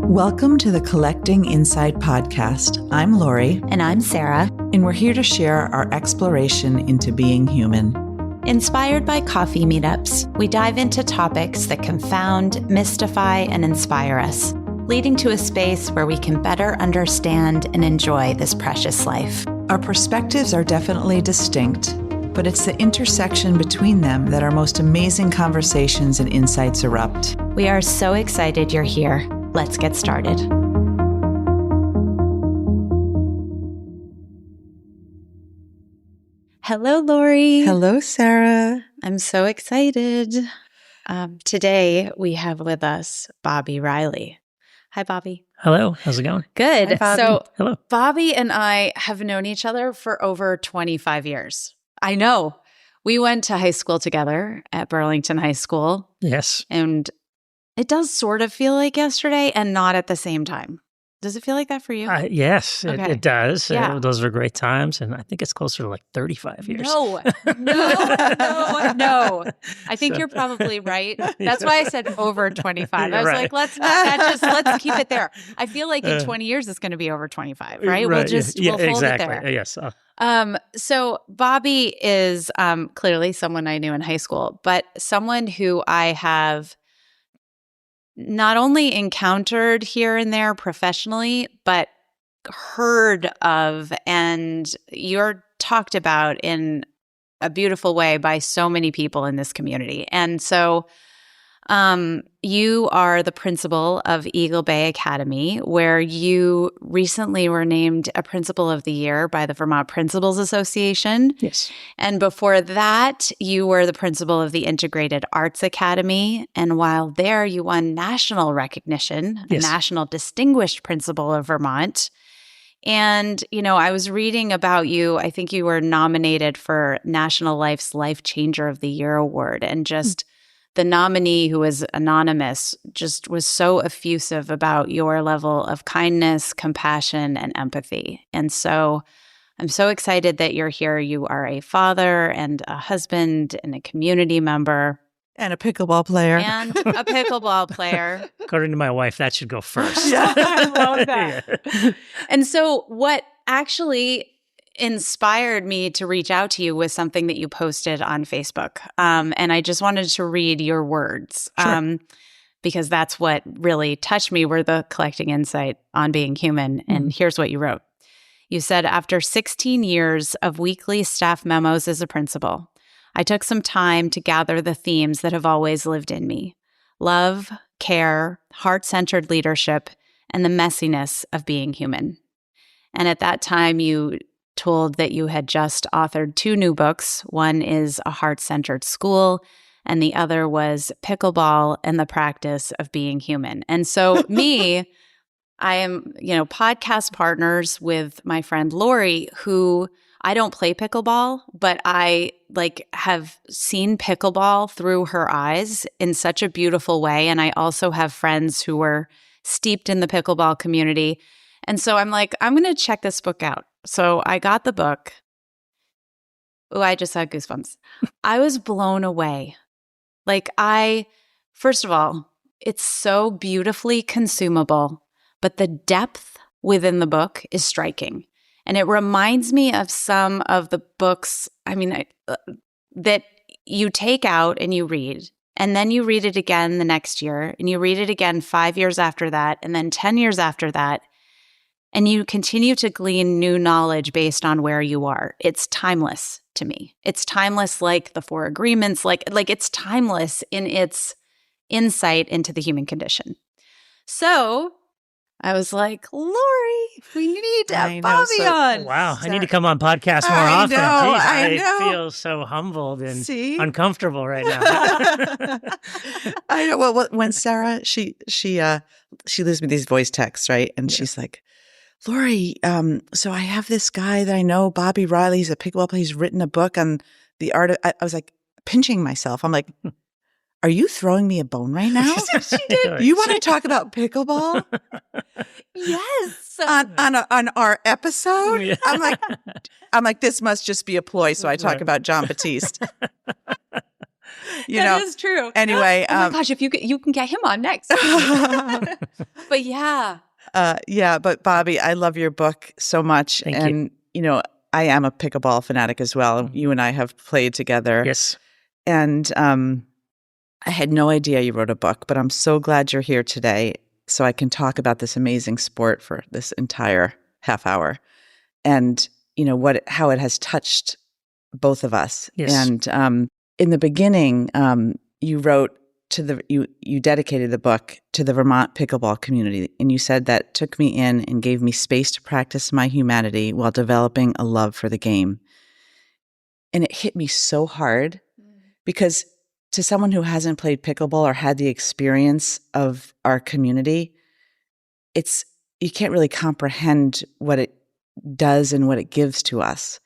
Welcome to the Collecting Insight podcast. I'm Lori. And I'm Sara. And we're here to share our exploration into being human. Inspired by coffee meetups, we dive into topics that confound, mystify, and inspire us, leading to a space where we can better understand and enjoy this precious life. Our perspectives are definitely distinct, but it's the intersection between them that our most amazing conversations and insights erupt. We are so excited you're here. Let's get started. Hello, Lori. Hello, Sara. I'm so excited. Today, we have with us Bobby Riley. Hi, Bobby. Hello. How's it going? Good. Hi, Bobby. So, Hello. Bobby and I have known each other for over 25 years. I know. We went to high school together at Burlington High School. Yes. And it does sort of feel like yesterday and not at the same time. Does it feel like that for you? Yes, Okay. it does. Yeah. Those were great times. And I think it's closer to like 35 years. No. I think you're probably right. That's why I said over 25. I was Right. like, let's keep it there. I feel like in 20 years it's going to be over 25, right? We'll hold exactly. it there. Yes. So Bobby is clearly someone I knew in high school, but someone who I have not only encountered here and there professionally, but heard of and you're talked about in a beautiful way by so many people in this community. And so you are the principal of Eagle Bay Academy, where you recently were named a Principal of the Year by the Vermont Principals Association. Yes. And before that, you were the principal of the Integrated Arts Academy. And while there, you won national recognition, Yes. a National Distinguished Principal of Vermont. And, I was reading about you. I think you were nominated for National Life's Life Changer of the Year award. And just the nominee, who was anonymous, just was so effusive about your level of kindness, compassion, and empathy. And so I'm so excited that you're here. You are a father and a husband and a community member. And a pickleball player. And a pickleball player. According to my wife, that should go first. Yeah. I love that. Yeah. And so what actually inspired me to reach out to you was something that you posted on Facebook. And I just wanted to read your words. Sure. Because that's what really touched me, were the collecting insight on being human. And here's what you wrote. You said, after 16 years of weekly staff memos as a principal, I took some time to gather the themes that have always lived in me: love, care, heart-centered leadership, and the messiness of being human. And at that time, you told that you had just authored 2 new books. One is A Heart-Centered School, and the other was Pickleball and the Practice of Being Human. And so I am, podcast partners with my friend Lori, who I don't play pickleball, but I have seen pickleball through her eyes in such a beautiful way. And I also have friends who were steeped in the pickleball community. And so I'm like, I'm going to check this book out. So I got the book. Oh, I just had goosebumps. I was blown away. First of all, it's so beautifully consumable, but the depth within the book is striking. And it reminds me of some of the books, that you take out and you read, and then you read it again the next year, and you read it again 5 years after that, and then 10 years after that. And you continue to glean new knowledge based on where you are. It's timeless to me. It's timeless like the 4 Agreements, like it's timeless in its insight into the human condition. So I was like, Lori, we need to have Bobby on. Wow. I need to come on podcasts more I often. know, Jeez, I know. feel so humbled and See? uncomfortable right now. I know. Well, when Sara, she leaves me these voice texts, right? And she's like, Lori, so I have this guy that I know, Bobby Riley. He's a pickleball player. He's written a book on the art of, I was like pinching myself. I'm like, are you throwing me a bone right now? She did. You want to talk about pickleball Yes. on our episode? Yeah. I'm like, this must just be a ploy. So I talk about John Batiste. That is true. Anyway. Oh my gosh, if you can get him on next. But yeah. But Bobby, I love your book so much. Thank and, I am a pickleball fanatic as well. Mm-hmm. You and I have played together. Yes. And I had no idea you wrote a book, but I'm so glad you're here today so I can talk about this amazing sport for this entire half hour and, how it has touched both of us. Yes. And in the beginning, you wrote you dedicated the book to the Vermont pickleball community, and you said that took me in and gave me space to practice my humanity while developing a love for the game. And it hit me so hard because to someone who hasn't played pickleball or had the experience of our community, you can't really comprehend what it does and what it gives to us.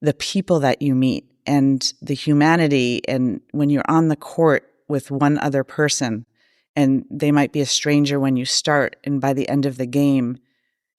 The people that you meet and the humanity, and when you're on the court with one other person, and they might be a stranger when you start, and by the end of the game,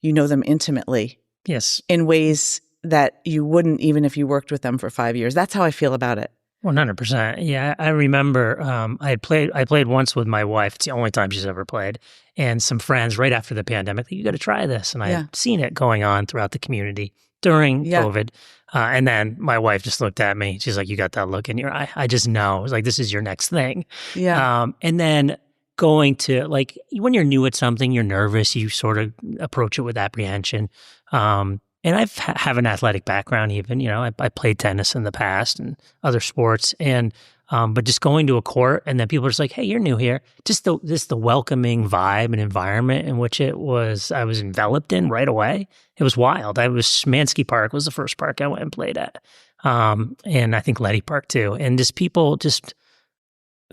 you know them intimately. Yes. In ways that you wouldn't even if you worked with them for 5 years. That's how I feel about it. 100%. Yeah, I remember I played once with my wife. It's the only time she's ever played. And some friends right after the pandemic, you got to try this. And I had seen it going on throughout the community during COVID. And then my wife just looked at me. She's like, you got that look in your eye. I just know. It was like, this is your next thing. Yeah. And then going to, like, when you're new at something, you're nervous. You sort of approach it with apprehension. And I have an athletic background even, I played tennis in the past and other sports. And, but just going to a court and then people are just like, hey, you're new here. Just the welcoming vibe and environment in which I was enveloped in right away. It was wild. Mansky Park was the first park I went and played at. And I think Letty Park too. And just people just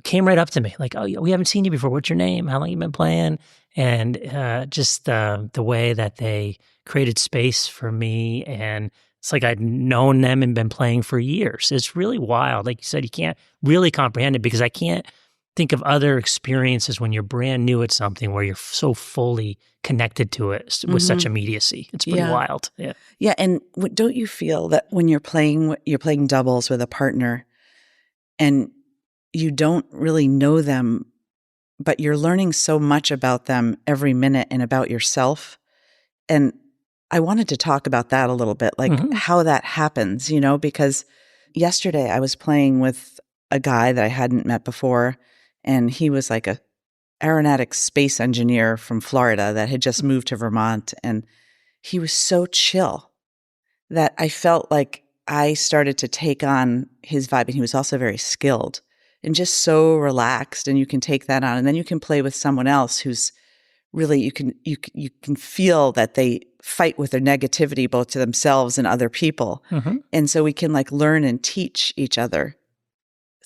came right up to me like, oh, we haven't seen you before. What's your name? How long you been playing? And just the way that they created space for me, and it's like I'd known them and been playing for years. It's really wild. Like you said, you can't really comprehend it because I can't think of other experiences when you're brand new at something where you're so fully connected to it with such immediacy. It's pretty wild. Yeah. Yeah, and don't you feel that when you're playing doubles with a partner and you don't really know them, but you're learning so much about them every minute and about yourself? And I wanted to talk about that a little bit, like how that happens, because yesterday I was playing with a guy that I hadn't met before, and he was like a aeronautics space engineer from Florida that had just moved to Vermont, and he was so chill that I felt like I started to take on his vibe, and he was also very skilled and just so relaxed, and you can take that on, and then you can play with someone else who's really, you can feel that they fight with their negativity both to themselves and other people. And so we can like learn and teach each other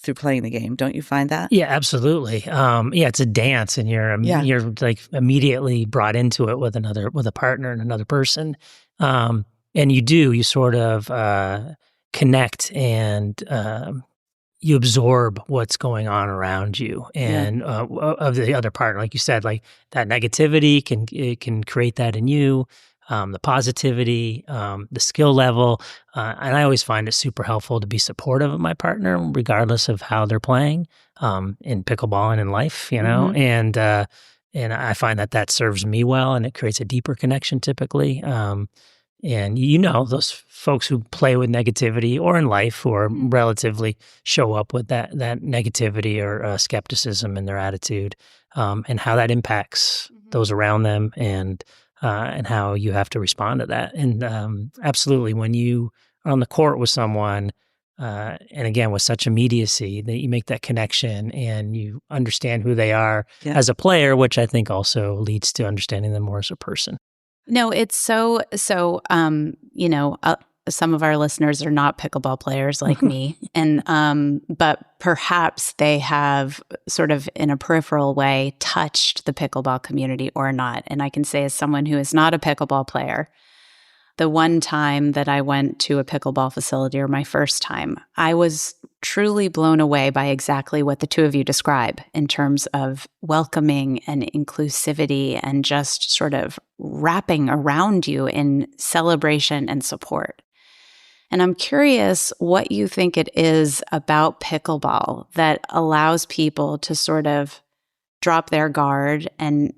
through playing the game. Don't you find that? Yeah, absolutely. It's a dance, and you're like immediately brought into it with a partner and another person. And you sort of connect and you absorb what's going on around you and of the other partner. Like you said, like that negativity can create that in you, the positivity, the skill level. And I always find it super helpful to be supportive of my partner, regardless of how they're playing in pickleball and in life, and I find that serves me well, and it creates a deeper connection typically. And those folks who play with negativity or in life who are relatively show up with that negativity or skepticism in their attitude, and how that impacts those around them, and how you have to respond to that. And absolutely, when you are on the court with someone, and again with such immediacy, that you make that connection and you understand who they are as a player, which I think also leads to understanding them more as a person. No, it's so, some of our listeners are not pickleball players like me, but perhaps they have sort of in a peripheral way touched the pickleball community or not. And I can say, as someone who is not a pickleball player, the one time that I went to a pickleball facility, or my first time, I was truly blown away by exactly what the two of you describe in terms of welcoming and inclusivity and just sort of wrapping around you in celebration and support. And I'm curious what you think it is about pickleball that allows people to sort of drop their guard and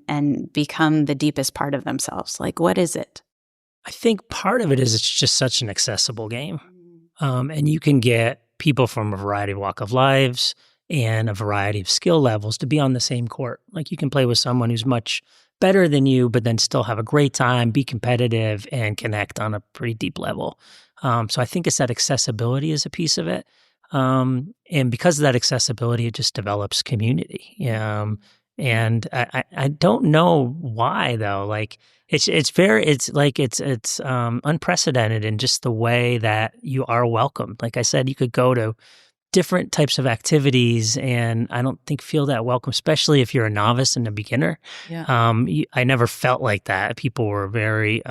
become the deepest part of themselves. Like, what is it? I think part of it is it's just such an accessible game. And you can get people from a variety of walk of lives and a variety of skill levels to be on the same court. Like, you can play with someone who's much better than you, but then still have a great time, be competitive, and connect on a pretty deep level. So I think it's that accessibility is a piece of it. And because of that accessibility, it just develops community. And I don't know why though. Like, it's unprecedented in just the way that you are welcomed. Like I said, you could go to different types of activities, and I don't feel that welcome, especially if you're a novice and a beginner. Yeah. I never felt like that. People were very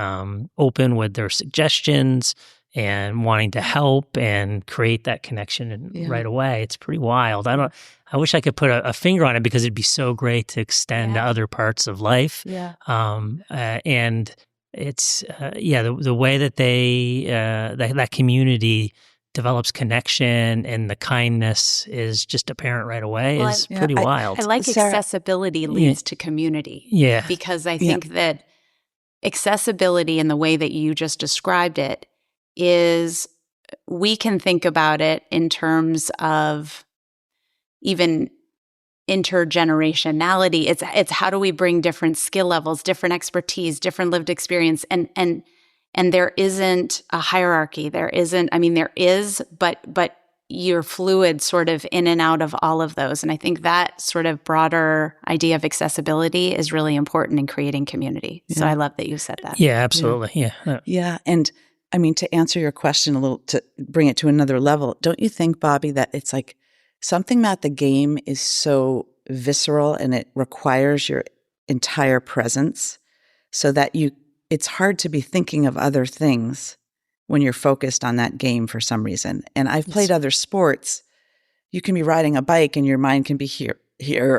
open with their suggestions and wanting to help and create that connection right away. It's pretty wild. I wish I could put a finger on it because it'd be so great to extend to other parts of life. Yeah. And it's the way that that community develops connection and the kindness is just apparent right away is pretty wild. I like Sara, accessibility leads to community. Yeah. Because I think that accessibility in the way that you just described it is, we can think about it in terms of even intergenerationality. It's how do we bring different skill levels, different expertise, different lived experience, and there isn't a hierarchy. There is, but you're fluid sort of in and out of all of those. And I think that sort of broader idea of accessibility is really important in creating community. Yeah. So I love that you said that. Yeah, absolutely. Yeah. Yeah. And I mean, to answer your question a little, to bring it to another level, don't you think, Bobby, that it's like something about the game is so visceral and it requires your entire presence so that it's hard to be thinking of other things when you're focused on that game for some reason. And I've played other sports. You can be riding a bike and your mind can be here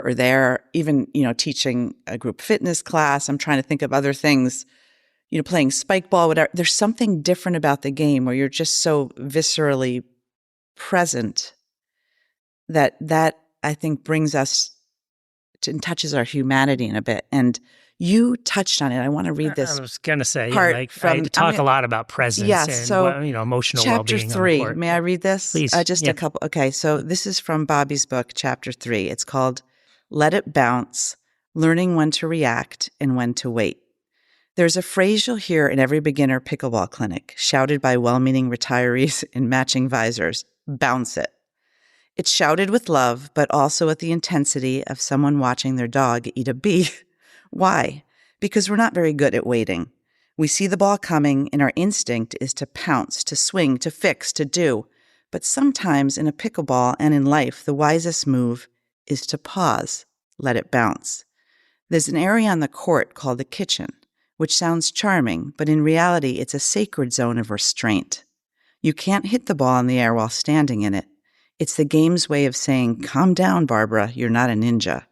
or there, even, teaching a group fitness class. I'm trying to think of other things, playing spike ball, whatever. There's something different about the game where you're just so viscerally present that I think brings us and touches our humanity in a bit. And you touched on it. I want to read this. I was going to say, part I talk a lot about presence and so emotional chapter well-being. 3. May I read this? Please. Just a couple. Okay, so this is from Bobby's book, chapter 3. It's called Let It Bounce, Learning When to React and When to Wait. There's a phrase you'll hear in every beginner pickleball clinic, shouted by well-meaning retirees in matching visors. Bounce it. It's shouted with love, but also with the intensity of someone watching their dog eat a bee. Why? Because we're not very good at waiting. We see the ball coming, and our instinct is to pounce, to swing, to fix, to do. But sometimes in a pickleball and in life, the wisest move is to pause, let it bounce. There's an area on the court called the kitchen, which sounds charming, but in reality, it's a sacred zone of restraint. You can't hit the ball in the air while standing in it. It's the game's way of saying, calm down, Barbara, you're not a ninja.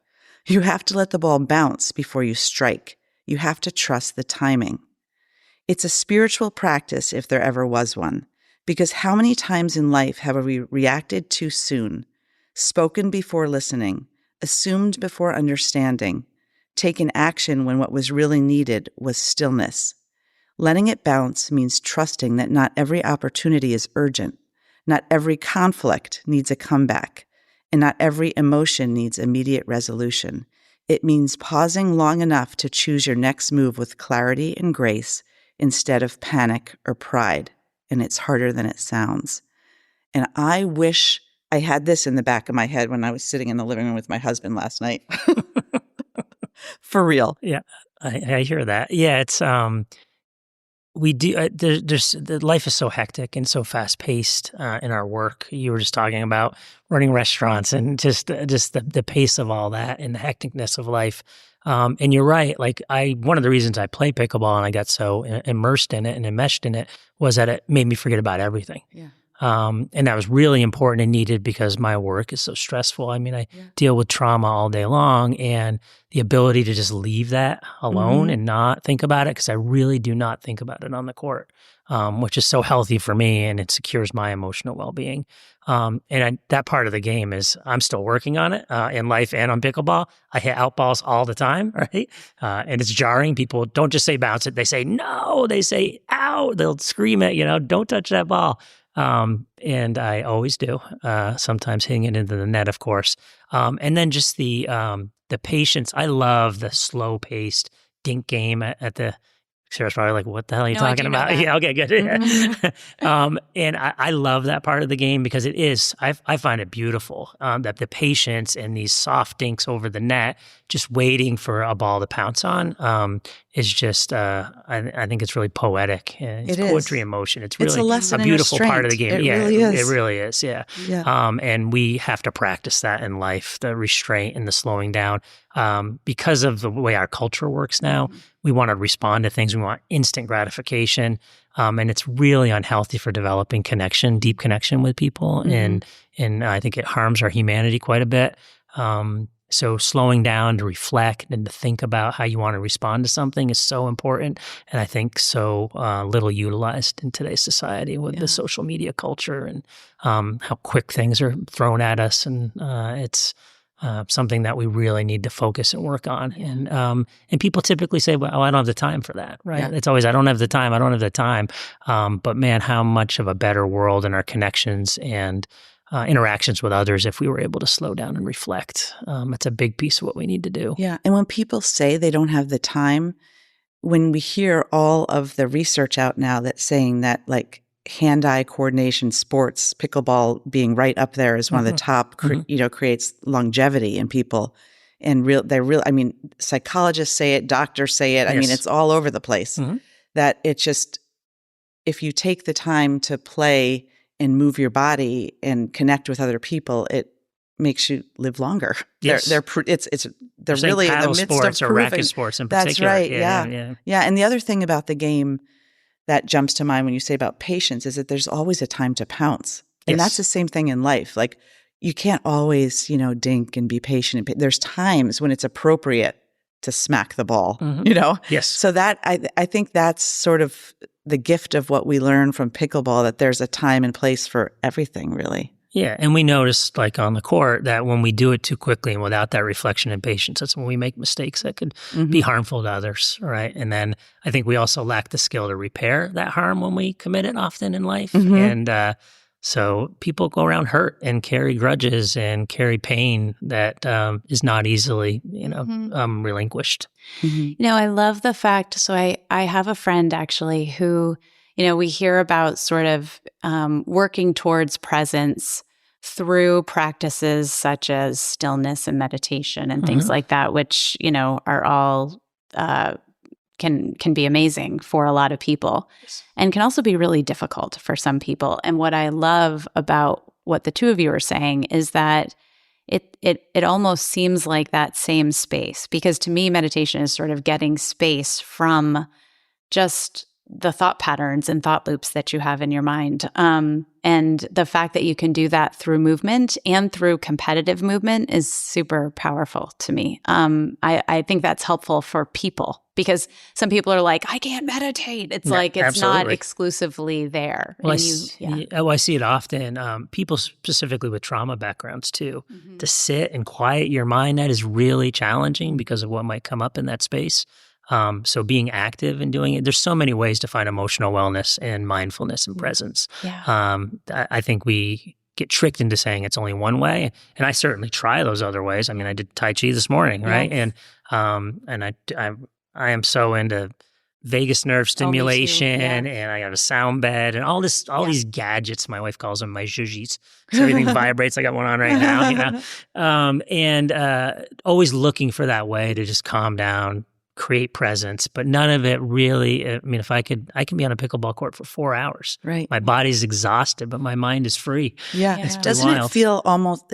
You have to let the ball bounce before you strike. You have to trust the timing. It's a spiritual practice if there ever was one, because how many times in life have we reacted too soon, spoken before listening, assumed before understanding, taken action when what was really needed was stillness? Letting it bounce means trusting that not every opportunity is urgent, not every conflict needs a comeback, and not every emotion needs immediate resolution. It means pausing long enough to choose your next move with clarity and grace instead of panic or pride. And it's harder than it sounds. And I wish I had this in the back of my head when I was sitting in the living room with my husband last night. For real. Yeah, I hear that. Yeah, it's we do. Life is so hectic and so fast paced in our work. You were just talking about running restaurants and just the pace of all that and the hecticness of life. And you're right. Like one of the reasons I play pickleball and I got so immersed in it and enmeshed in it was that it made me forget about everything. Yeah. And that was really important and needed because my work is so stressful. I mean, I deal with trauma all day long, and the ability to just leave that alone and not think about it, because I really do not think about it on the court, which is so healthy for me, and it secures my emotional well-being. That part of the game is I'm still working on it in life and on pickleball. I hit out balls all the time, right? And it's jarring. People don't just say bounce it. They say no. They say out. They'll scream it, don't touch that ball. And I always do, sometimes hitting it into the net, of course. And then just the patience. I love the slow-paced dink game at the Sarah's probably like, what the hell are you talking about? Yeah, okay, good. And I love that part of the game because it is, I find it beautiful, that the patience and these soft dinks over the net, just waiting for a ball to pounce on, is just, I think it's really poetic. It's poetry in motion. It's really a beautiful part of the game. It really is. It really is, yeah. And we have to practice that in life, the restraint and the slowing down. Because of the way our culture works now, we want to respond to things. We want instant gratification. And it's really unhealthy for developing connection, deep connection with people. And I think it harms our humanity quite a bit. So slowing down to reflect and to think about how you want to respond to something is so important. And I think so little utilized in today's society with the social media culture and how quick things are thrown at us. And it's something that we really need to focus and work on. And people typically say, well, I don't have the time for that, right? Yeah. It's always, I don't have the time. But man, how much of a better world in our connections and interactions with others if we were able to slow down and reflect. It's a big piece of what we need to do. Yeah. And when people say they don't have the time, when we hear all of the research out now that's saying that like hand-eye coordination sports, pickleball being right up there is one of the top, creates longevity in people. And psychologists say it, doctors say it. Yes. I mean, it's all over the place. That it's just, if you take the time to play and move your body and connect with other people, it makes you live longer. Yes. They're really in the midst sports of or racket sports in particular. That's right. Yeah. And the other thing about the game that jumps to mind when you say about patience is that there's always a time to pounce. And that's the same thing in life. Like you can't always, dink and be patient. There's times when it's appropriate to smack the ball, Yes. So that, I think that's sort of the gift of what we learn from pickleball, that there's a time and place for everything, really. Yeah, and we noticed, like on the court, that when we do it too quickly and without that reflection and patience, that's when we make mistakes that could be harmful to others, right? And then I think we also lack the skill to repair that harm when we commit it often in life. And so people go around hurt and carry grudges and carry pain that is not easily, relinquished. I love the fact, so I have a friend actually who, we hear about sort of working towards presence through practices such as stillness and meditation and things like that, which, are all can be amazing for a lot of people and can also be really difficult for some people. And what I love about what the two of you are saying is that it almost seems like that same space, because to me, meditation is sort of getting space from just the thought patterns and thought loops that you have in your mind. And the fact that you can do that through movement and through competitive movement is super powerful to me. I think that's helpful for people, because some people are like, I can't meditate. It's like, it's not exclusively there. Well, I see it often. People specifically with trauma backgrounds too, to sit and quiet your mind, that is really challenging because of what might come up in that space. So being active and doing it, there's so many ways to find emotional wellness and mindfulness and presence. Yeah. I think we get tricked into saying it's only one way, and I certainly try those other ways. I mean, I did Tai Chi this morning, right? Yes. And I am so into vagus nerve stimulation, and I have a sound bed and all these gadgets. My wife calls them my zhuzhis. So everything vibrates. I got one on right now, and always looking for that way to just calm down, create presence, but none of it really, I mean, I can be on a pickleball court for 4 hours. Right. My body's exhausted, but my mind is free. Yeah. Doesn't it feel almost,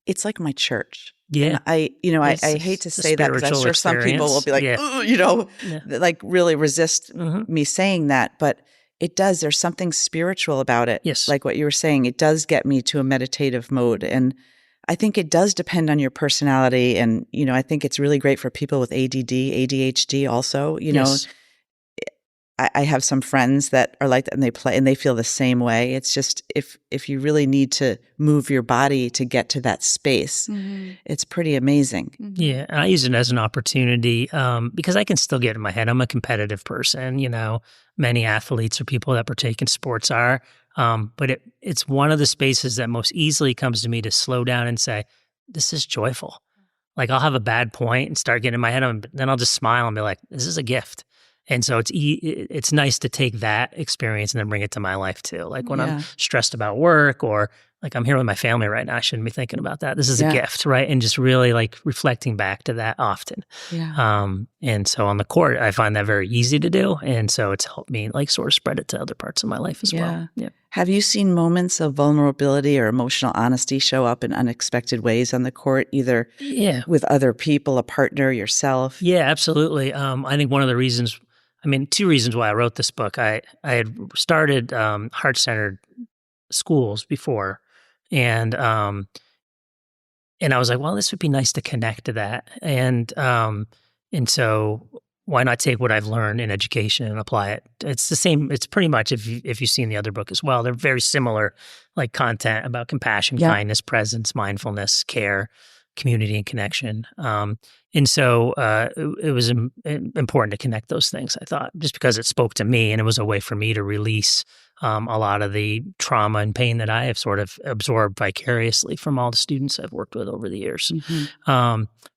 it's like my church. Yeah. And I hate to say that, because I'm sure some people will be like, like really resist me saying that, but it does. There's something spiritual about it. Yes. Like what you were saying, it does get me to a meditative mode. And I think it does depend on your personality. And, I think it's really great for people with ADD, ADHD also. Yes. I have some friends that are like that, and they play and they feel the same way. It's just if you really need to move your body to get to that space, it's pretty amazing. Yeah, and I use it as an opportunity because I can still get in my head. I'm a competitive person. Many athletes or people that partake in sports are, but it's one of the spaces that most easily comes to me to slow down and say, "This is joyful." Like I'll have a bad point and start getting in my head, and then I'll just smile and be like, "This is a gift." And so it's nice to take that experience and then bring it to my life too. Like when I'm stressed about work or like I'm here with my family right now, I shouldn't be thinking about that. This is a gift, right? And just really like reflecting back to that often. Yeah. And so on the court, I find that very easy to do. And so it's helped me like sort of spread it to other parts of my life as well. Yeah. Have you seen moments of vulnerability or emotional honesty show up in unexpected ways on the court, either with other people, a partner, yourself? Yeah, absolutely. I think one of the reasons, two reasons why I wrote this book. I had started heart-centered schools before, and I was like, well, this would be nice to connect to that, and so why not take what I've learned in education and apply it? It's the same. It's pretty much if you've seen the other book as well, they're very similar, like content about compassion, kindness, presence, mindfulness, care, community, and connection. And so it was important to connect those things, I thought, just because it spoke to me and it was a way for me to release a lot of the trauma and pain that I have sort of absorbed vicariously from all the students I've worked with over the years.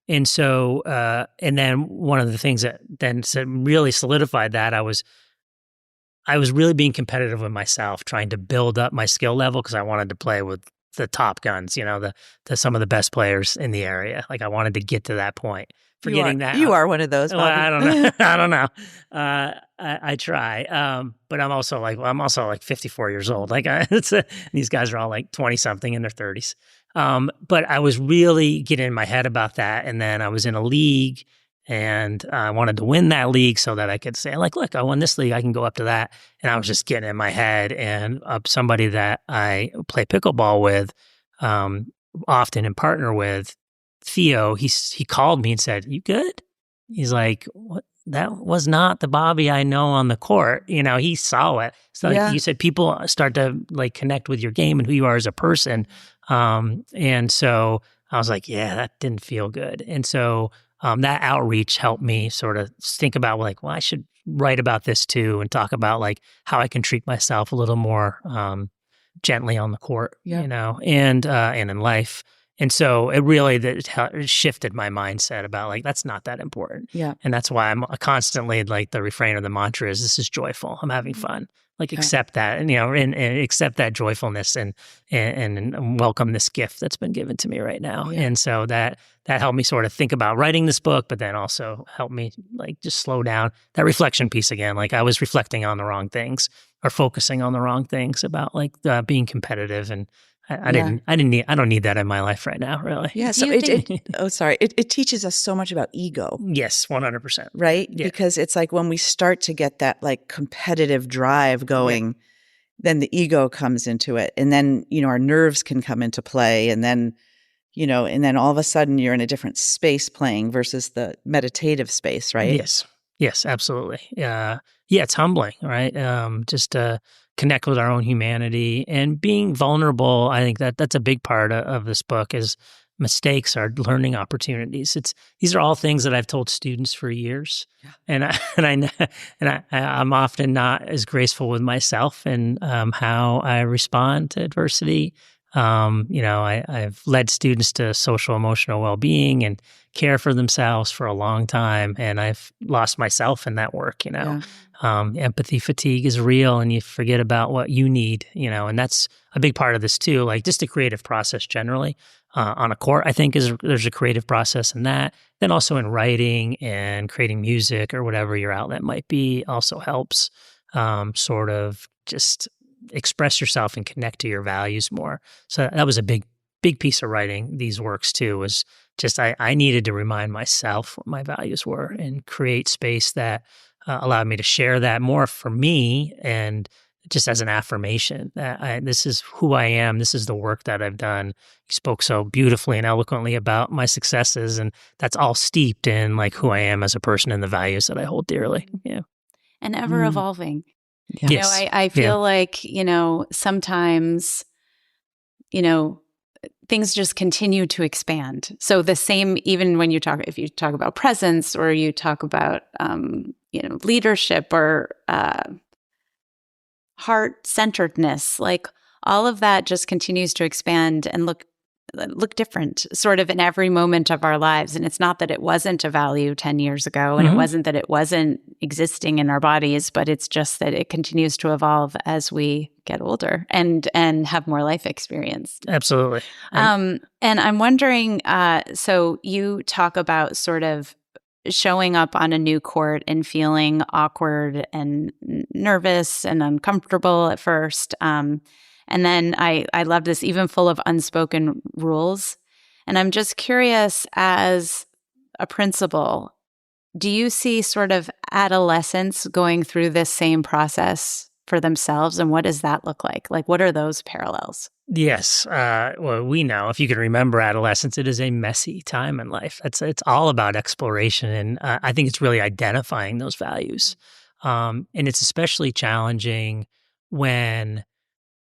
And so, and then one of the things that then really solidified that I was really being competitive with myself, trying to build up my skill level because I wanted to play with the top guns, the some of the best players in the area. Like I wanted to get to that point. Forgetting that you are one of those, Bobby. Well, I don't know. I don't know. I try, but I'm also like 54 years old. Like these guys are all like 20 something in their 30s. But I was really getting in my head about that, and then I was in a league. And I wanted to win that league so that I could say, like, look, I won this league. I can go up to that. And I was just getting in my head. And somebody that I play pickleball with often and partner with, Theo, he called me and said, "You good?" He's like, "What? That was not the Bobby I know on the court." He saw it. So like you said, people start to like connect with your game and who you are as a person. And so I was like, yeah, that didn't feel good. And so that outreach helped me sort of think about like, well, I should write about this too and talk about like how I can treat myself a little more gently on the court, and in life. And so it really shifted my mindset about like, that's not that important. Yeah. And that's why I'm constantly like the refrain of the mantra is, this is joyful. I'm having fun. Like accept that and accept that joyfulness and welcome this gift that's been given to me right now. Yeah. And so that helped me sort of think about writing this book, but then also helped me like just slow down that reflection piece again. Like I was reflecting on the wrong things or focusing on the wrong things about like being competitive, and I don't need that in my life right now, really. Yeah. So it teaches us so much about ego. Yes, 100%. Right? Yeah. Because it's like when we start to get that like competitive drive going, then the ego comes into it. And then, our nerves can come into play. And then, and then all of a sudden you're in a different space playing versus the meditative space, right? Yes, absolutely. It's humbling, right? Just to connect with our own humanity and being vulnerable. I think that's a big part of this book is mistakes are learning opportunities. These are all things that I've told students for years, and I'm often not as graceful with myself and how I respond to adversity. I've led students to social emotional well-being and care for themselves for a long time, and I've lost myself in that work. Empathy fatigue is real, and you forget about what you need. And that's a big part of this too. Like just the creative process generally on a court, I think there's a creative process in that. Then also in writing and creating music or whatever your outlet might be also helps sort of just express yourself and connect to your values more. So that was a big piece of writing these works too, was just I needed to remind myself what my values were and create space that allowed me to share that more for me and just as an affirmation that this is who I am. This is the work that I've done. You spoke so beautifully and eloquently about my successes, and that's all steeped in like who I am as a person and the values that I hold dearly. Yeah. And ever evolving. Yeah. You know, I feel like, you know, sometimes, you know, things just continue to expand. So the same, even when if you talk about presence or you talk about, you know, leadership or heart-centeredness, like all of that just continues to expand and look different sort of in every moment of our lives. And it's not that it wasn't a value 10 years ago, and it wasn't that it wasn't existing in our bodies, but it's just that it continues to evolve as we get older and have more life experience. Absolutely. And I'm wondering, so you talk about sort of showing up on a new court and feeling awkward and nervous and uncomfortable at first. And then I love this, even full of unspoken rules. And I'm just curious, as a principal, do you see sort of adolescents going through this same process for themselves? And what does that look like? Like, what are those parallels? Yes. Well, we know, if you can remember adolescence, it is a messy time in life. It's all about exploration. And I think it's really identifying those values. And it's especially challenging when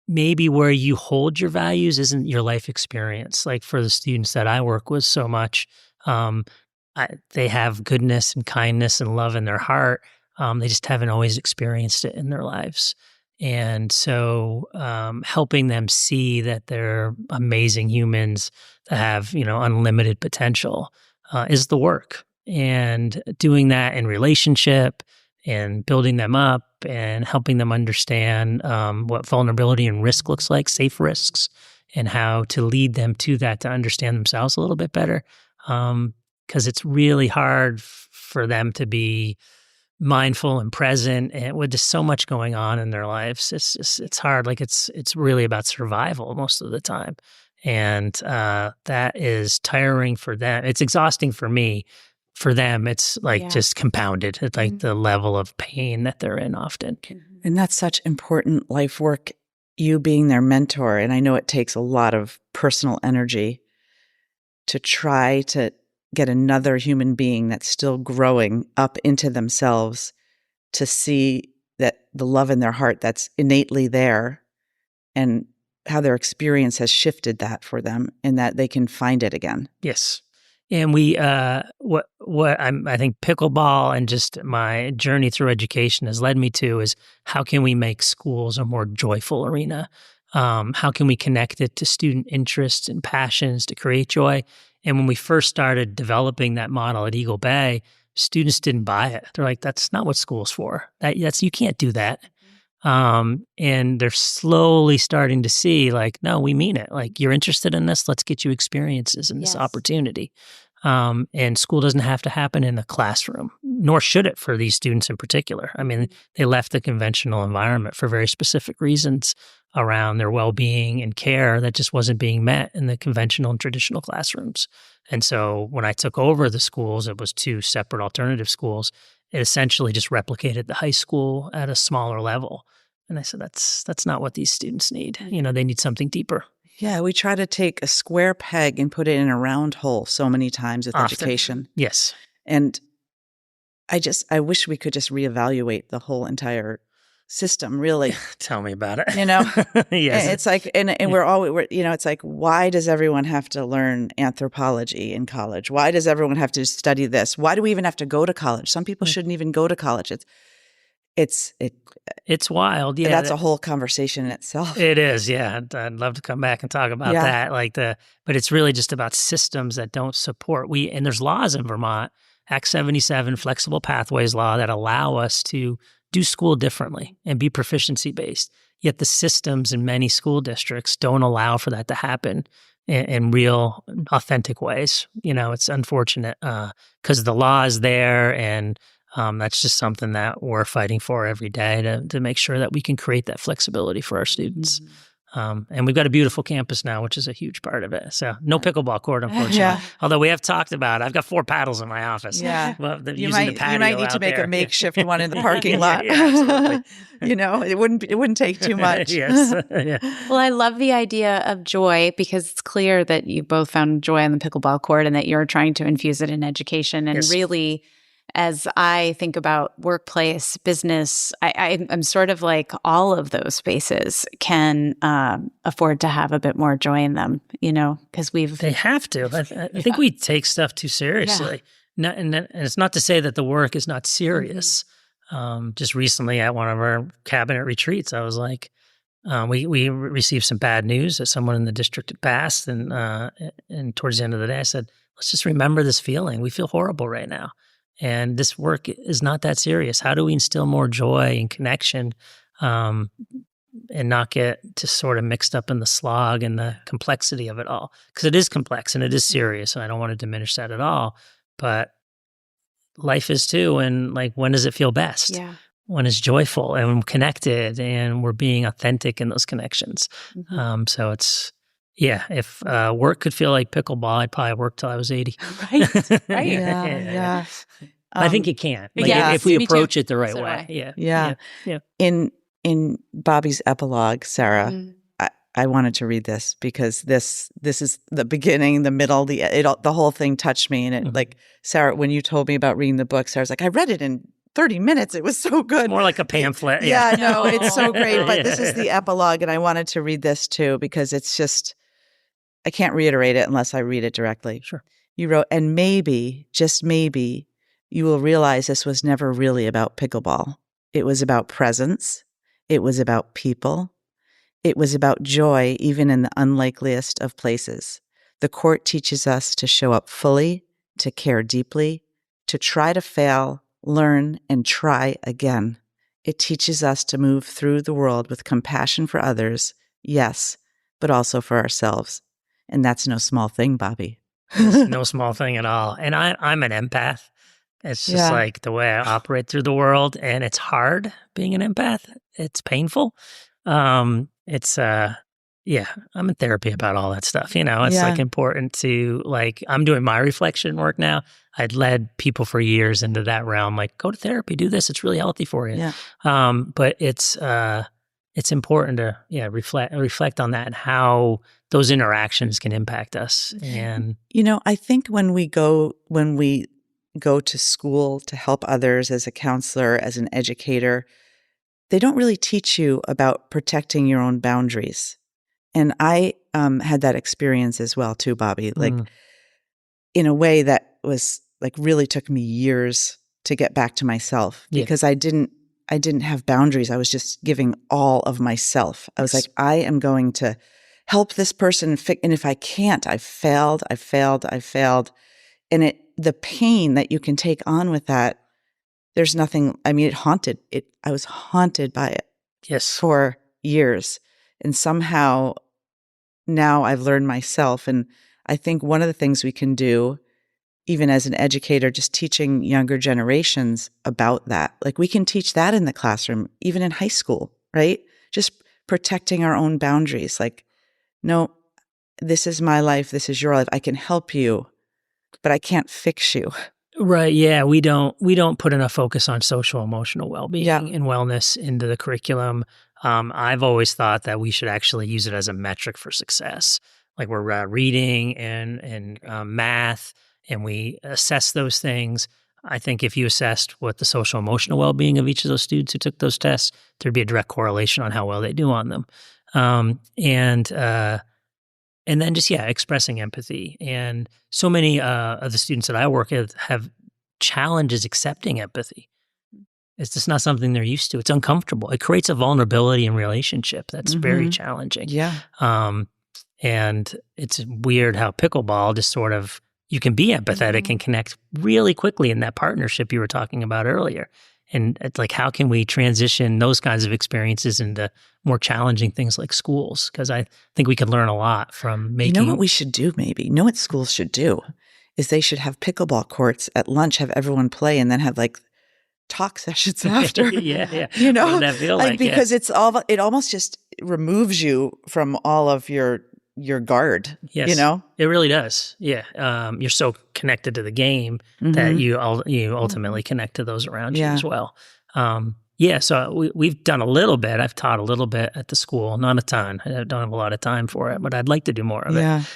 maybe where you hold your values isn't your life experience. Like for the students that I work with so much, they have goodness and kindness and love in their heart. They just haven't always experienced it in their lives. And so helping them see that they're amazing humans that have, you know, unlimited potential is the work. And doing that in relationship and building them up and helping them understand what vulnerability and risk looks like, safe risks, and how to lead them to that to understand themselves a little bit better. Because it's really hard for them to be mindful and present, and with just so much going on in their lives, it's hard. Like it's really about survival most of the time, and that is tiring for them. It's exhausting for me. For them, it's like just compounded. It's like the level of pain that they're in often. And that's such important life work. You being their mentor, and I know it takes a lot of personal energy to try to get another human being that's still growing up into themselves to see that the love in their heart that's innately there and how their experience has shifted that for them and that they can find it again. Yes. And we, I think pickleball and just my journey through education has led me to is how can we make schools a more joyful arena? How can we connect it to student interests and passions to create joy? And when we first started developing that model at Eagle Bay, students didn't buy it. They're like, that's not what school's for. That's you can't do that. And they're slowly starting to see like, no, we mean it. Like, you're interested in this, let's get you experiences and this opportunity. And school doesn't have to happen in a classroom, nor should it for these students in particular. I mean, they left the conventional environment for very specific reasons around their well-being and care that just wasn't being met in the conventional and traditional classrooms. And so when I took over the schools, it was 2 separate alternative schools. It essentially just replicated the high school at a smaller level. And I said, that's not what these students need. You know, they need something deeper. Yeah, we try to take a square peg and put it in a round hole so many times with education. Yes. And I wish we could just reevaluate the whole entire system, really. Tell me about it. You know? Yes. It's like, and we're you know, it's like, why does everyone have to learn anthropology in college? Why does everyone have to study this? Why do we even have to go to college? Some people shouldn't even go to college. It's wild. Yeah. That's a whole conversation in itself. It is. Yeah. I'd love to come back and talk about that. But it's really just about systems that don't support. And there's laws in Vermont, Act 77, flexible pathways law, that allow us to do school differently and be proficiency based. Yet the systems in many school districts don't allow for that to happen in real, authentic ways. You know, it's unfortunate because the law is there, and that's just something that we're fighting for every day to make sure that we can create that flexibility for our students. And we've got a beautiful campus now, which is a huge part of it. So no pickleball court, unfortunately. Although we have talked about, I've got 4 paddles in my office. Well, you might need to make a makeshift one in the parking lot. Absolutely. It wouldn't take too much. Yes. Well, I love the idea of joy, because it's clear that you both found joy on the pickleball court and that you're trying to infuse it in education. And really, as I think about workplace, business, I'm sort of like all of those spaces can afford to have a bit more joy in them, because they have to. I think we take stuff too seriously. And it's not to say that the work is not serious. Just recently at one of our cabinet retreats, I was like, we received some bad news that someone in the district had passed. And towards the end of the day, I said, let's just remember this feeling. We feel horrible right now. And this work is not that serious. How do we instill more joy and connection and not get just sort of mixed up in the slog and the complexity of it all? Because it is complex and it is serious, and I don't want to diminish that at all. But life is too, and like, when does it feel best? Yeah. When it's joyful and connected and we're being authentic in those connections. So it's, if work could feel like pickleball, I'd probably work till I was 80. Right. Yeah. I think it can. If we approach it the right way. Yeah. In Bobby's epilogue, Sara, I wanted to read this because this is the beginning, the middle, the whole thing touched me. And it like, Sara, when you told me about reading the book, Sarah's like, I read it in 30 minutes. It was so good. It's more like a pamphlet. No, it's so great. But this is the epilogue, and I wanted to read this too because it's just, I can't reiterate it unless I read it directly. Sure. You wrote, and maybe, just maybe, you will realize this was never really about pickleball. It was about presence. It was about people. It was about joy, even in the unlikeliest of places. The court teaches us to show up fully, to care deeply, to try to fail, learn, and try again. It teaches us to move through the world with compassion for others, yes, but also for ourselves. And that's no small thing, Bobby. It's no small thing at all. And I'm an empath. It's just like the way I operate through the world. And it's hard being an empath. It's painful. I'm in therapy about all that stuff. It's like important to I'm doing my reflection work now. I'd led people for years into that realm. Like, go to therapy, do this. It's really healthy for you. Yeah. But it's important to reflect on that and how those interactions can impact us. And I think when we go to school to help others as a counselor, as an educator, they don't really teach you about protecting your own boundaries. And I had that experience as well too, Bobby, in a way that was really took me years to get back to myself because I didn't have boundaries. I was just giving all of myself. I was like, I am going to help this person. And if I can't, I've failed. And the pain that you can take on with that, there's nothing, it haunted it. I was haunted by it for years. And somehow now I've learned myself. And I think one of the things we can do, even as an educator, just teaching younger generations about that. We can teach that in the classroom, even in high school, right? Just protecting our own boundaries. No, this is my life. This is your life. I can help you, but I can't fix you. Right. Yeah. We don't put enough focus on social emotional well-being and wellness into the curriculum. I've always thought that we should actually use it as a metric for success. We're reading and math, and we assess those things. I think if you assessed what the social emotional well-being of each of those students who took those tests, there'd be a direct correlation on how well they do on them. And then just, expressing empathy. And so many of the students that I work with have challenges accepting empathy. It's just not something they're used to. It's uncomfortable. It creates a vulnerability in relationship that's very challenging. Yeah. And it's weird how pickleball just sort of, you can be empathetic and connect really quickly in that partnership you were talking about earlier. And it's how can we transition those kinds of experiences into more challenging things like schools? Because I think we could learn a lot from making. You know what we should do maybe? You know what schools should do? Is they should have pickleball courts at lunch, have everyone play, and then have talk sessions after. Yeah. What does that feel like? Because it's all, it almost just, removes you from all of your guard. Yes, you know, it really does. Yeah, you're so connected to the game that you ultimately connect to those around you as well. So we've done a little bit. I've taught a little bit at the school, not a ton. I don't have a lot of time for it, but I'd like to do more of it.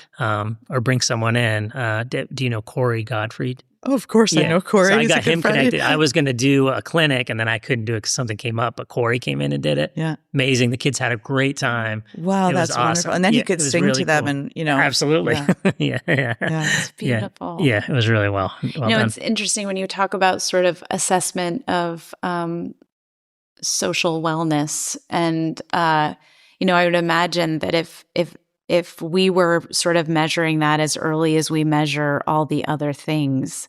Or bring someone in. Do you know Corey Gottfried? Oh, of course I know Corey. So I He's got a good him friend. connected. I was going to do a clinic, and then I couldn't do it because something came up, but Corey came in and did it. Yeah. Amazing. The kids had a great time. Wow, that's awesome. wonderful. And then you could sing really to them cool. and, you know. Absolutely. Yeah. It's beautiful. Yeah, it was really well done. It's interesting when you talk about sort of assessment of social wellness. And, I would imagine that if we were sort of measuring that as early as we measure all the other things,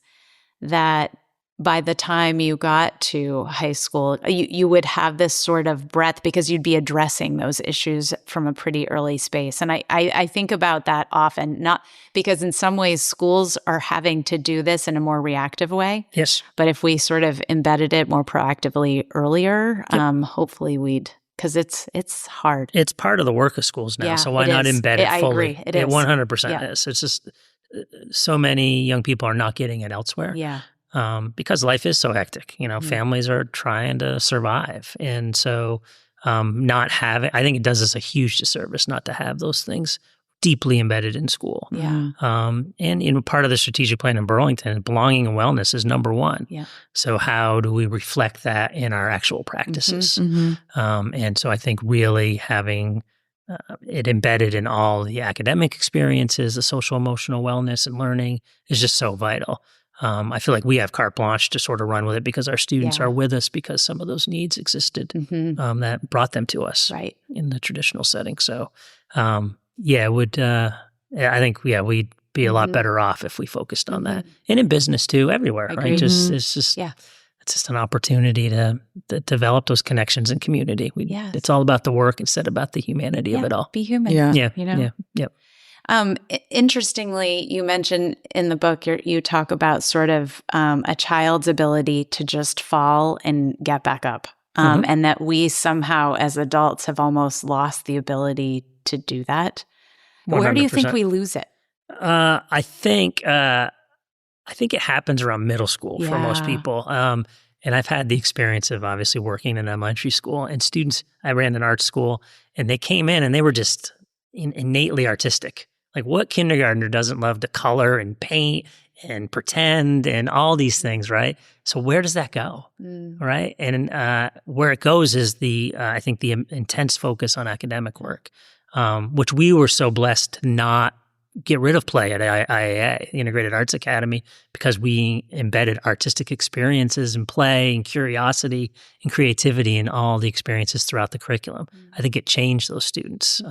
that by the time you got to high school, you would have this sort of breadth because you'd be addressing those issues from a pretty early space. And I think about that often, not because in some ways schools are having to do this in a more reactive way. Yes. But if we sort of embedded it more proactively earlier, hopefully we'd, because it's hard. It's part of the work of schools now, so why not embed it fully? I agree. It is. 100% is. It's just so many young people are not getting it elsewhere. Yeah. Because life is so hectic. Families are trying to survive. And so not having, I think it does us a huge disservice not to have those things deeply embedded in school. Yeah. And part of the strategic plan in Burlington, belonging and wellness is number one. Yeah. So how do we reflect that in our actual practices? And so I think really having it embedded in all the academic experiences, the social emotional wellness and learning is just so vital. I feel like we have carte blanche to sort of run with it because our students are with us because some of those needs existed that brought them to us in the traditional setting. So, I think we'd be a lot better off if we focused on that, and in business too, everywhere, right? It's just an opportunity to develop those connections in community. It's all about the work instead about the humanity of it all. Be human. Interestingly, you mentioned in the book, you talk about sort of a child's ability to just fall and get back up, and that we somehow as adults have almost lost the ability to do that. 100%. Where do you think we lose it? I think it happens around middle school for most people. And I've had the experience of obviously working in elementary school and students. I ran an art school and they came in and they were just innately artistic. Like what kindergartner doesn't love to color and paint and pretend and all these things, right? So where does that go, right? And where it goes is I think the intense focus on academic work, which we were so blessed to not get rid of play at IAA, the Integrated Arts Academy, because we embedded artistic experiences and play and curiosity and creativity in all the experiences throughout the curriculum. I think it changed those students.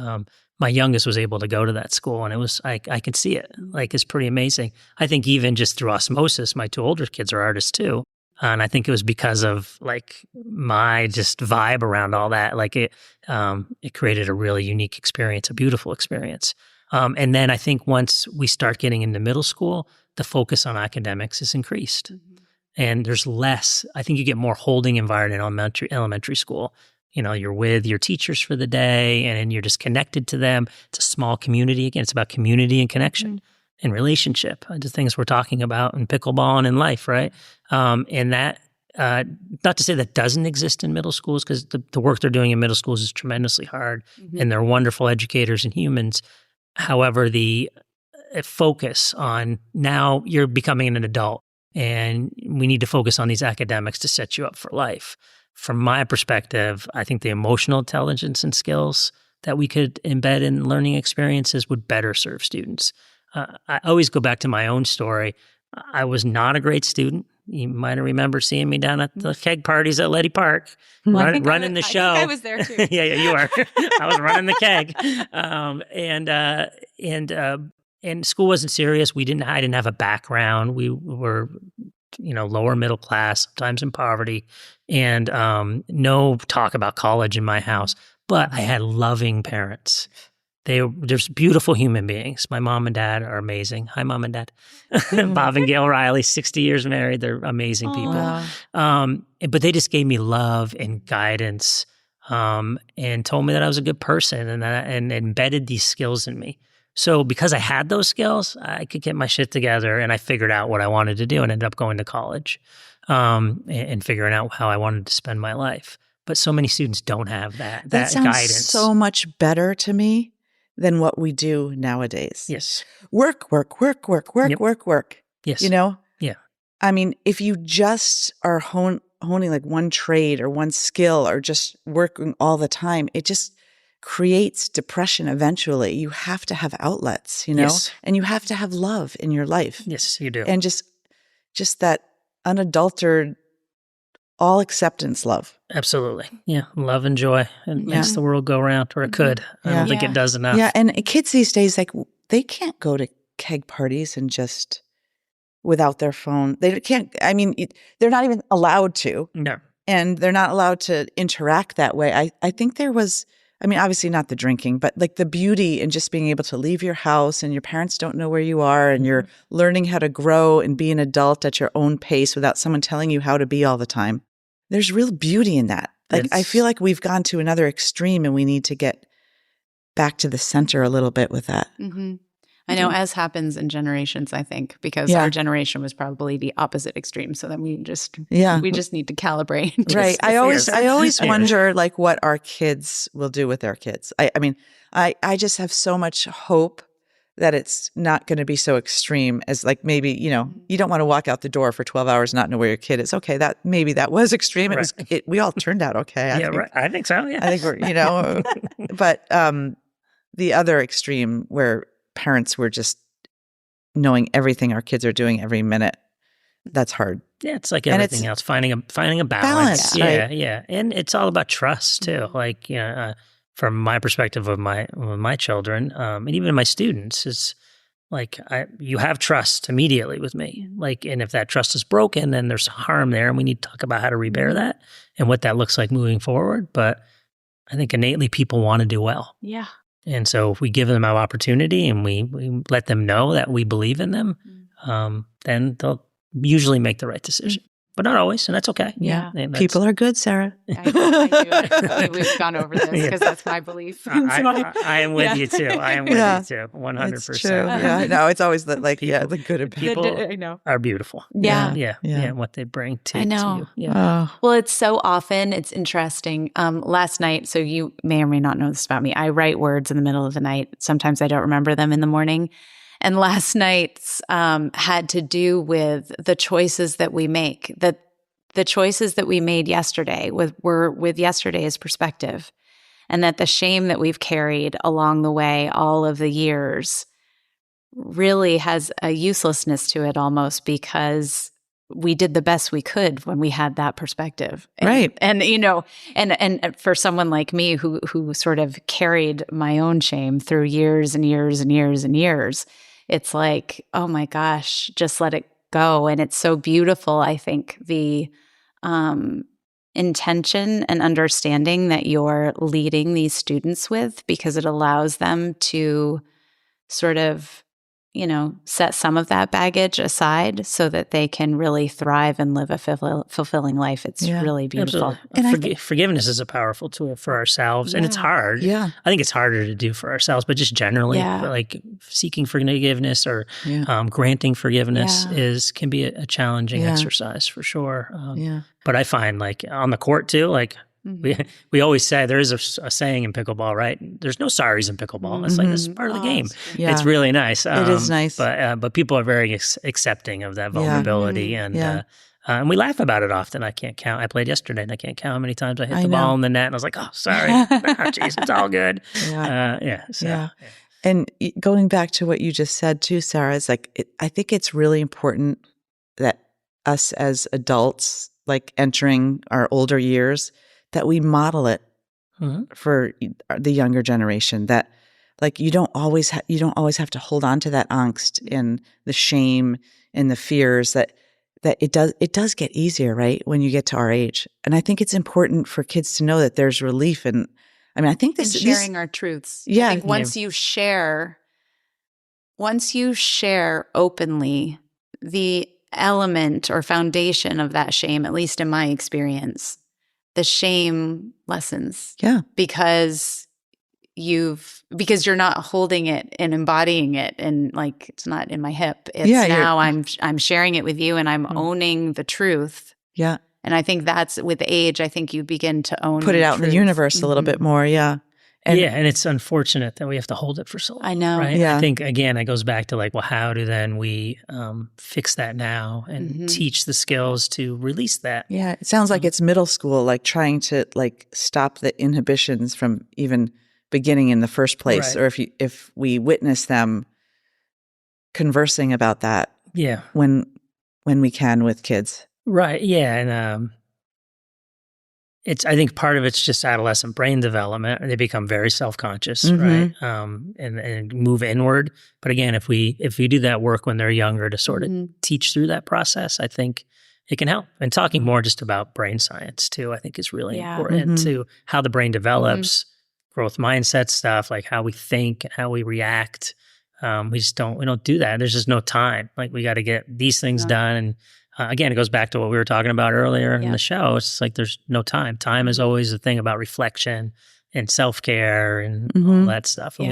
My youngest was able to go to that school, and it was I could see it. Like it's pretty amazing. I think even just through osmosis, my two older kids are artists too, and I think it was because of like my just vibe around all that. Like it created a really unique experience, a beautiful experience. And then I think once we start getting into middle school, the focus on academics is increased, and there's less. I think you get more holding environment in elementary school. You're with your teachers for the day and you're just connected to them. It's a small community. Again, it's about community and connection and relationship, the things we're talking about in pickleball and in life, right? And that, not to say that doesn't exist in middle schools, because the work they're doing in middle schools is tremendously hard and they're wonderful educators and humans. However, the focus on now you're becoming an adult and we need to focus on these academics to set you up for life. From my perspective, I think the emotional intelligence and skills that we could embed in learning experiences would better serve students. I always go back to my own story. I was not a great student. You might have remembered seeing me down at the keg parties at Letty Park, running the show. I think I was there too. Yeah, you are. I was running the keg, and school wasn't serious. I didn't have a background. We were lower middle class, sometimes in poverty, and no talk about college in my house. But I had loving parents. They're beautiful human beings. My mom and dad are amazing. Hi, Mom and Dad. Bob and Gail Riley, 60 years married. They're amazing people. But they just gave me love and guidance and told me that I was a good person and embedded these skills in me. So because I had those skills, I could get my shit together, and I figured out what I wanted to do and ended up going to college and figuring out how I wanted to spend my life. But so many students don't have that sounds guidance. So much better to me than what we do nowadays. Yes. Work. Yes. You know? Yeah. I mean, if you just are honing like one trade or one skill or just working all the time, it just creates depression eventually. You have to have outlets, you know? Yes. And you have to have love in your life. Yes, you do. And just that unadulterated, all acceptance love. Absolutely. Yeah. Love and joy. It makes the world go round, or it could. I don't think it does enough. Yeah. And kids these days, like, they can't go to keg parties and just without their phone. They can't, I mean, they're not even allowed to. No. And they're not allowed to interact that way. I think there was, I mean, obviously not the drinking, but like the beauty in just being able to leave your house and your parents don't know where you are and you're learning how to grow and be an adult at your own pace without someone telling you how to be all the time. There's real beauty in that. Like, I feel like we've gone to another extreme and we need to get back to the center a little bit with that. Mm-hmm. I know, as happens in generations, I think, because our generation was probably the opposite extreme. So then we just need to calibrate. Right. I always wonder like what our kids will do with their kids. I mean, I just have so much hope that it's not going to be so extreme as like maybe, you know, you don't want to walk out the door for 12 hours, not know where your kid is. Okay. Maybe that was extreme. Right. We all turned out okay. I think so. Yeah. I think we're, you know, but the other extreme where parents were just knowing everything our kids are doing every minute, that's hard. Yeah, it's like everything else, finding a balance. Yeah, right? Yeah, and it's all about trust too. Like, you know, from my perspective of my children, and even my students, is like you have trust immediately with me. Like, and if that trust is broken, then there's harm there, and we need to talk about how to repair that and what that looks like moving forward. But I think innately people want to do well. Yeah. And so if we give them an opportunity and we let them know that we believe in them, then they'll usually make the right decision. But not always, and that's okay. Yeah. People are good, Sarah. I do. We've gone over this because that's my belief. I am with you too. I am with you too. 100%. It's true. Yeah. No, it's always the good and people I know. are beautiful. Yeah. What they bring to, I know. to you. Yeah. Well, it's so often, it's interesting. Last night, so you may or may not know this about me, I write words in the middle of the night. Sometimes I don't remember them in the morning. And last night's had to do with the choices that we make, that the choices that we made yesterday were with yesterday's perspective, and that the shame that we've carried along the way all of the years really has a uselessness to it almost, because we did the best we could when we had that perspective. Right. And you know, and for someone like me who sort of carried my own shame through years and years and years and years, it's like, oh my gosh, just let it go. And it's so beautiful, I think, the intention and understanding that you're leading these students with, because it allows them to sort of, you know, set some of that baggage aside so that they can really thrive and live a fulfilling life. It's really beautiful. And forgiveness is a powerful tool for ourselves. And it's hard. Yeah. I think it's harder to do for ourselves, but just generally, like seeking forgiveness or granting forgiveness can be a challenging exercise for sure. But I find, like, on the court too, like, we always say, there is a saying in pickleball, right? There's no sorries in pickleball. It's like, this is part of the game. Yeah. It's really nice. It is nice. But people are very accepting of that vulnerability. And we laugh about it often. I can't count. I played yesterday and I can't count how many times I hit the ball in the net. And I was like, oh, sorry. Jeez, it's all good. And going back to what you just said too, Sarah, is like, I think it's really important that us as adults, like entering our older years, that we model it for the younger generation. That, like, you don't always have to hold on to that angst and the shame and the fears. That it does get easier, right, when you get to our age. And I think it's important for kids to know that there's relief. And I mean, I think this sharing our truths. Yeah, I think once you share openly, the element or foundation of that shame, at least in my experience, the shame lessens. Yeah. Because you're not holding it and embodying it, and like, it's not in my hip. It's now I'm sharing it with you, and I'm owning the truth. Yeah. And I think that's, with age, I think you begin to put it out in the universe a little bit more. Yeah. And it's unfortunate that we have to hold it for so long. I know. Right? Yeah. I think, again, it goes back to like, well, how do then we fix that now and teach the skills to release that? Yeah. It sounds like it's middle school, like trying to like stop the inhibitions from even beginning in the first place. Right. Or if we witness them conversing about that when we can with kids. Right. Yeah. And I think part of it's just adolescent brain development. They become very self-conscious, right? And move inward. But again, if we do that work when they're younger to sort of teach through that process, I think it can help. And talking more just about brain science too, I think is really important to how the brain develops, growth mindset stuff, like how we think and how we react. We don't do that. There's just no time. Like, we got to get these things done. And again, it goes back to what we were talking about earlier in the show. It's like there's no time. Time is always a thing about reflection and self-care and all that stuff. And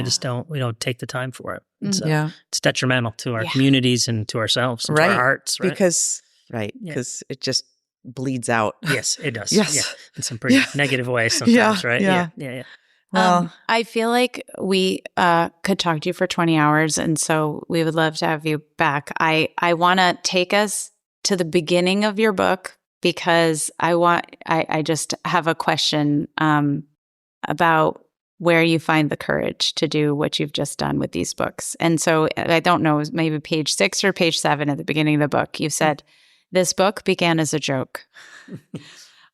we don't take the time for it. And so it's detrimental to our communities and to ourselves and to our hearts. Right? Because it just bleeds out. Yes, it does. Yes. Yeah. In some pretty negative ways sometimes, right? Yeah. Well, I feel like we could talk to you for 20 hours, and so we would love to have you back. I want to take us to the beginning of your book, because I just have a question about where you find the courage to do what you've just done with these books. And so I don't know, maybe page 6 or page 7 at the beginning of the book, you said, "This book began as a joke."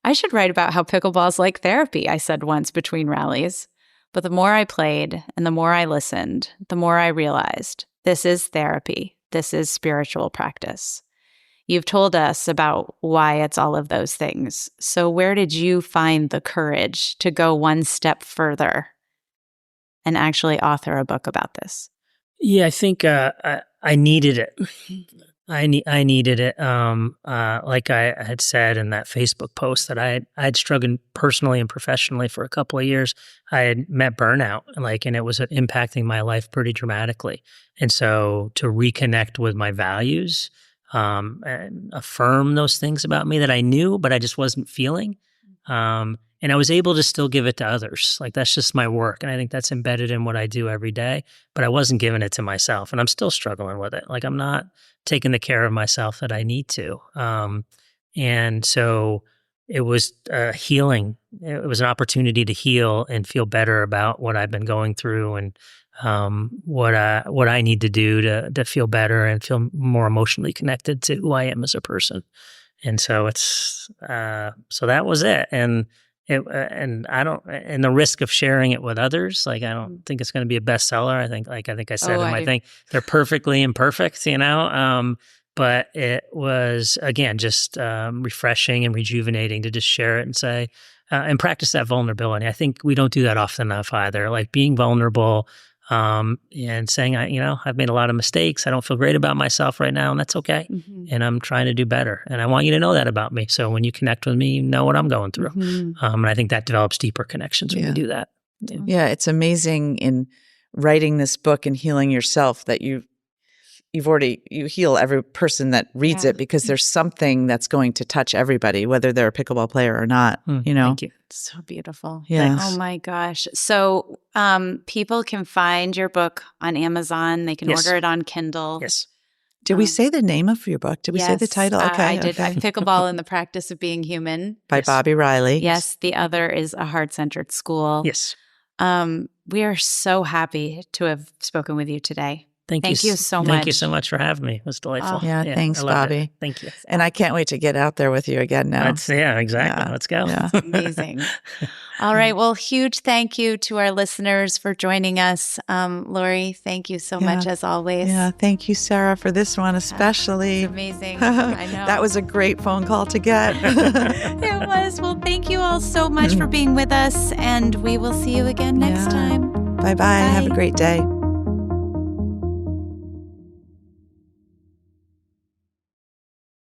"I should write about how pickleball's like therapy," I said once between rallies. "But the more I played and the more I listened, the more I realized this is therapy. This is spiritual practice." You've told us about why it's all of those things. So where did you find the courage to go one step further and actually author a book about this? Yeah, I think I needed it. I needed it. Like I had said in that Facebook post that I had struggled personally and professionally for a couple of years. I had met burnout, and it was impacting my life pretty dramatically. And so to reconnect with my values, and affirm those things about me that I knew, but I just wasn't feeling. And I was able to still give it to others. Like, that's just my work. And I think that's embedded in what I do every day, but I wasn't giving it to myself, and I'm still struggling with it. Like, I'm not taking the care of myself that I need to. And so it was healing. It was an opportunity to heal and feel better about what I've been going through, and what I need to do to feel better and feel more emotionally connected to who I am as a person. And so so that was it. And the risk of sharing it with others, like, I don't think it's going to be a bestseller. I think I said in my thing, they're perfectly imperfect, but it was, again, just refreshing and rejuvenating to just share it and say, and practice that vulnerability. I think we don't do that often enough either. Like, being vulnerable, and saying, I've made a lot of mistakes. I don't feel great about myself right now, and that's okay. And I'm trying to do better. And I want you to know that about me. So when you connect with me, you know what I'm going through. And I think that develops deeper connections when you do that. Yeah, it's amazing in writing this book and healing yourself that you heal every person that reads it, because there's something that's going to touch everybody, whether they're a pickleball player or not. Thank you. It's so beautiful. Yeah. Oh my gosh. So people can find your book on Amazon. They can order it on Kindle. Yes. Did we say the name of your book? Did we say the title? Okay. I did. Pickleball and the Practice of Being Human. By Bobby Riley. Yes. The other is A Heart-Centered School. Yes. We are so happy to have spoken with you today. Thank you so much. Thank you so much for having me. It was delightful. Thanks, Bobby. Thank you. And I can't wait to get out there with you again now. Exactly. Yeah. Let's go. Yeah. Amazing. All right. Well, huge thank you to our listeners for joining us. Lori, thank you so much as always. Yeah. Thank you, Sara, for this one especially. It's amazing. I know. That was a great phone call to get. It was. Well, thank you all so much for being with us, and we will see you again next time. Bye-bye. Have a great day.